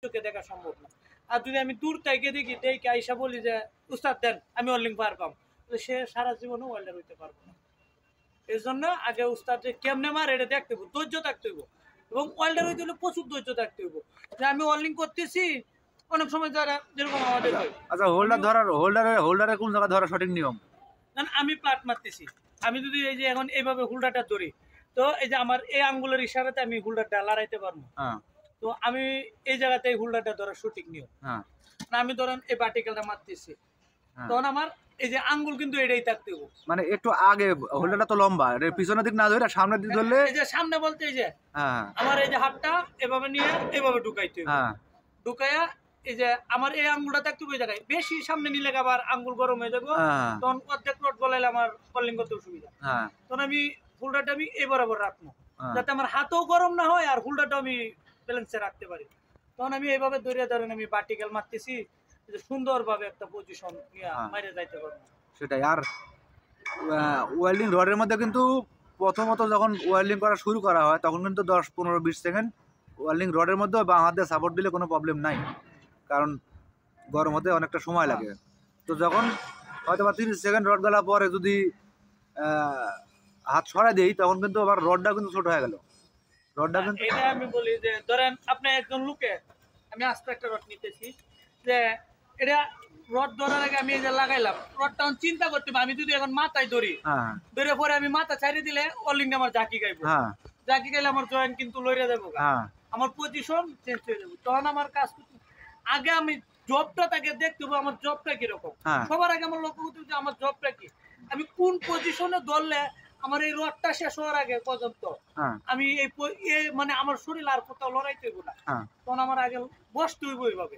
চোখে দেখা সম্ভব না। আর যদি আমি দূর থেকে দেখি আইসা বলি যে উস্তাদ দেন আমি ওয়েল্ডিং পারবাম, সে সারা জীবনে ওয়েল্ডার হইতে পারবো না। এই জন্য আগে উস্তাদ যে কেমনে মার এটা দেখতে হইব, ধৈর্য থাকতে হইব, এবং ওয়েল্ডার হইতে হলে প্রচুর ধৈর্য থাকতে হইব। যে আমি ওয়েল্ডিং করতেছি অনেক সময় যারা যেরকম আমাদের হয়। আচ্ছা, হোল্ডারে কোন জায়গা ধরা সঠিক নিয়ম? আমি প্লাট মারতেছি, আমি যদি এই যে এখন এইভাবে হোল্ডারটা ধরি, তো এই যে আমার এই আঙ্গুলের ইশারাতে আমি হোল্ডারটা লড়াইতে পারবো। তো আমি এই জায়গাতে হোল্ডারটা ধরা সঠিক নিয়ম। আমি ধরেন এই পার্টিকেলটা মারতেছি, তখন আমার এই যে আঙ্গুল কিন্তু এটাই থাকতে হবে, মানে একটু আগে হোল্ডারটা তো লম্বা, এর পিছনের দিক না ধরে সামনের দিক ধরলে, এই যে সামনে বলতে এই যে আমার এই যে হাতটা এভাবে নিয়ে এভাবে ঢুকাইতে হবে, ঢুকাইয়া এই যে আমার এই আঙ্গুলটা থাকতে হবে জায়গায়। বেশি সামনে নিলে আবার আঙ্গুল গরম হয়ে যাবো, তখন অর্ধেক রড গলাইলে আমার কলিং করতে অসুবিধা। তখন আমি হোল্ডারটা আমি এই বরাবর রাখবো, যাতে আমার হাতও গরম না হয় আর হোল্ডারটা আমি ব্যালেন্সে রাখতে পারি। তখন আমি এইভাবে ধরেন আমি ভার্টিক্যাল মারতেছি, সুন্দরভাবে একটা পজিশন নিয়ে মাইরে যাইতে পারবো। সেটাই। আর ওয়েল্ডিং রডের মধ্যে কিন্তু প্রথমত যখন ওয়েল্ডিং করা শুরু করা হয় তখন কিন্তু 10-15-20 সেকেন্ড ওয়েল্ডিং রডের মধ্যে বাঁ হাত দিয়ে সাপোর্ট দিলে কোনো প্রবলেম নাই, কারণ গরম হতে অনেকটা সময় লাগে। তো যখন হয়তো বা 30 সেকেন্ড রড গেলার পরে যদি হাত সরাই দিই তখন কিন্তু আবার রডটা কিন্তু ছোট হয়ে গেল। রডটা কিন্তু এটা আমি বলি যে ধরেন আপনি একজন লোকে, আমি আস্তে একটা রড নিতেছি, যে এটা রড ধরার আগে আমি এই যে লাগাইলাম, রডটা চিন্তা করতে হবে আমি যদি এখন মাথায় ধরি, ধরে পরে আমি মাথা ছাড়িয়ে দিলে অলিংটা আমার ঝাঁকি গাইবো, ঝাঁকি গাইলে আমার জয়েন্ট কিন্তু লইরে যাবো, আমার পজিশন চেঞ্জ হয়ে যাবে। তখন আমার কাজ আগে আমি জবটা তাকে দেখতে হবে, আমার জবটা কিরকম। সবার আগে আমার লক্ষ্য করতে হবে যে আমার জবটা কি, আমি কোন পজিশনে ধরলে আমার এই রডটা শেষ হওয়ার আগে পর্যন্ত আমি এই মানে আমার শরীর আর কোথাও লড়াইতে হইব না। তখন আমার আগে বসতে হইব এইভাবে,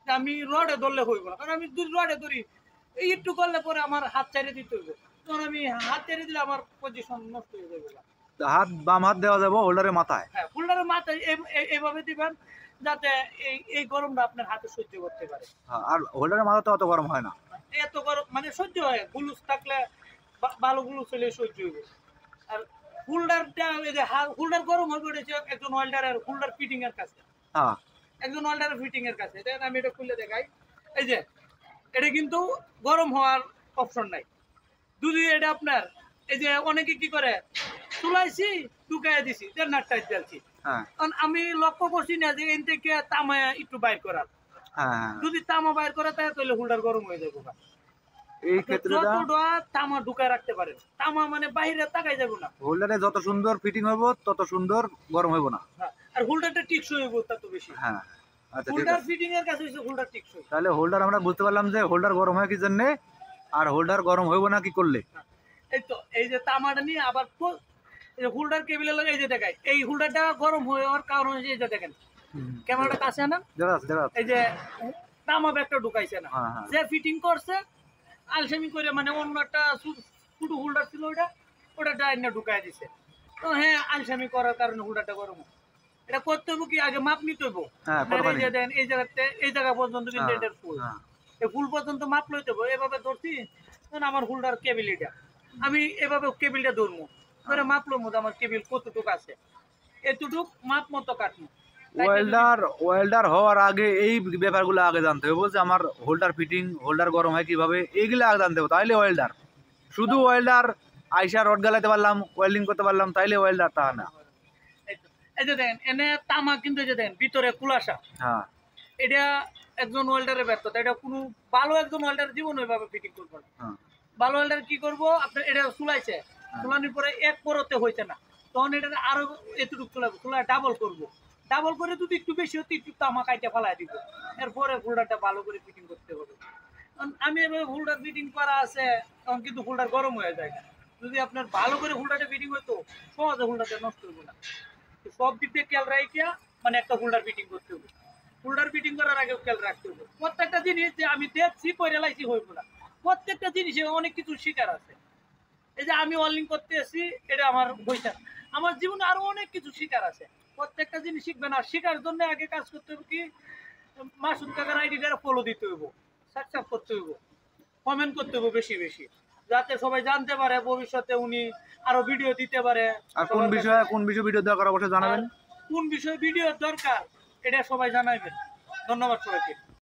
আমি রডে ধরলে হইব না, কারণ আমি যদি রডে ধরি এই একটু করলে পরে আমার হাত চালিয়ে দিতে হইব, তখন আমি হাত চালিয়ে দিলে আমার পজিশন নষ্ট হয়ে যাবে। হাত বাম হাত দেওয়া যাবে হোল্ডারের মাথায়, হ্যাঁ হোল্ডারের মাথায় এইভাবে দিবেন যাতে এই গরমটা আপনার হাতে সহ্য করতে পারে। আর হোল্ডারের মাথা তো অত গরম হয় না, এত গরম মানে সহ্য হয়, গ্লুজ থাকলে ভালো গ্লুজ হলে সহ্য হইব। আর হোল্ডারটা এই যে হোল্ডার গরম হয়ে পড়েছে একজন ওয়েল্ডারের হোল্ডার ফিটিং এর কাছে, একজন ওয়েল্ডারের ফিটিং এর কাছে। আমি এটা খুলে দেখাই, এই যে এটা কিন্তু গরম হওয়ার অপশন নাই। যদি এটা আপনার এই যে অনেকে কি করে তুলাইছি ঢুকাই দিছি নাট টাইট দিয়েছি, কারণ আমি লক্ষ্য করছি না যে এন থেকে তামা একটু বাইর করার, যদি তামা বাইর করে তাহলে হোল্ডার গরম হয়ে যাবে। এই ক্ষেত্রে তামা ঢুকায় রাখতে পারেন, তামা মানে বাইরে তাকাই যাবে না। হোল্ডারে যত সুন্দর ফিটিং হইব তত সুন্দর গরম হইব না, আর হোল্ডারটা টিকসই হইব তত বেশি। আচ্ছা, হোল্ডার ফিটিং এর কাছে হইছে হোল্ডার টিকসই। তাহলে হোল্ডার আমরা বুঝতে পারলাম যে হোল্ডার গরম হয় কি জন্য, আর হোল্ডার গরম হইব না কি করলে। এই তো এই যে তামাটা নিয়ে আবার হোল্ডার কেবিলে লাগে, এই যে দেখাই এই হোল্ডারটা গরম হওয়ার কারণ হচ্ছে এই যে দেখেন ক্যামেরাটা কাছে না, এই যে তামা ব্যাগটা ঢুকাইছে না, যে ফিটিং করছে আলসেমি করে, মানে অন্য একটা ছোট হোল্ডার ছিল ওটা ডাইনা ঢুকাই দিছে। তো হ্যাঁ আলসেমি করার কারণে হোল্ডারটা গরম। এটা করতে হবে কি আগে মাপ নিতে হইব, এই যে দেন এই জায়গাতে এই জায়গা পর্যন্ত কিন্তু এটার ফুল, এই ফুল পর্যন্ত মাপ লইতে হবে। এভাবে ধরছি আমার হোল্ডার কেবিল, এটা আমি এভাবে কেবিলটা ধরবো, ধরে মাপ লইব আমার কেবিল কতটুকু আছে, এতটুক মাপ মতো কাটবো। ওয়েল্ডার হওয়ার আগে এই ব্যাপারগুলো আগে জানতে হবে যে আমার হোল্ডার ফিটিং, হোল্ডার গরম হয় কিভাবে, এইগুলো আগে জানতে হবে, তাইলে ওয়েল্ডার। শুধু ওয়েল্ডার আইসা রড গালাইতে পারলাম, ওয়েল্ডিং করতে পারলাম, তাইলে ওয়েল্ডার তা না। এই যে দেখেন এনে তামা কিন্তু এই যে দেখেন ভিতরে কুলাসা, এটা একজন ওয়েল্ডারের ব্যর্থতা। এটা কোনো ভালো একজন ওয়েল্ডার জীবন ওইভাবে ফিটিং করবে না। ভালো ওয়েল্ডার কি করবো, আপনার এটা চুলাইছে, চুলানোর পরে এক পরতে হয়েছে না, তখন এটা আরো এতটুকু চুলাবো, চুলা ডাবল করবো, ডাবল করে যদি একটু বেশি হতো একটু তামা কাইটা ফেলাই দিব, এরপরে হোল্ডারটা ভালো করে ফিটিং করতে হবে। আমি এভাবে হোল্ডার ফিটিং করা আছে, তখন কিন্তু হোল্ডার গরম হয়ে যায়। যদি আপনার ভালো করে হোল্ডারটা ফিটিং হতো সহজে হোল্ডারটা নষ্ট হইব না। সব দিক দিয়ে খেয়াল রাখিয়া মানে একটা হোল্ডার ফিটিং করতে হবে। হোল্ডার ফিটিং করার আগে খেয়াল রাখতে হবে প্রত্যেকটা জিনিস যে আমি দেখছি পরে লাইছি হইব না, প্রত্যেকটা জিনিসে অনেক কিছু শিকার আছে। এই যে আমি ওয়েল্ডিং করতে এসেছি এটা আমার হইছে, আমার জীবনে আরো অনেক কিছু শিকার আছে। প্রত্যেকটা জিনিস শিখবেন, আর শিখার জন্য আগে কাজ করতে হবে কি, মাসুদ কাকার আইডিটা ফলো দিতে হইব, সাবস্ক্রাইব করতে হইব, কমেন্ট করতে হইব বেশি বেশি, যাতে সবাই জানতে পারে ভবিষ্যতে উনি আরো ভিডিও দিতে পারে। আর কোন বিষয়ে ভিডিও দরকার অবশ্যই জানাবেন, কোন বিষয়ে ভিডিও দরকার এটা সবাই জানাইবেন। ধন্যবাদ সবাইকে।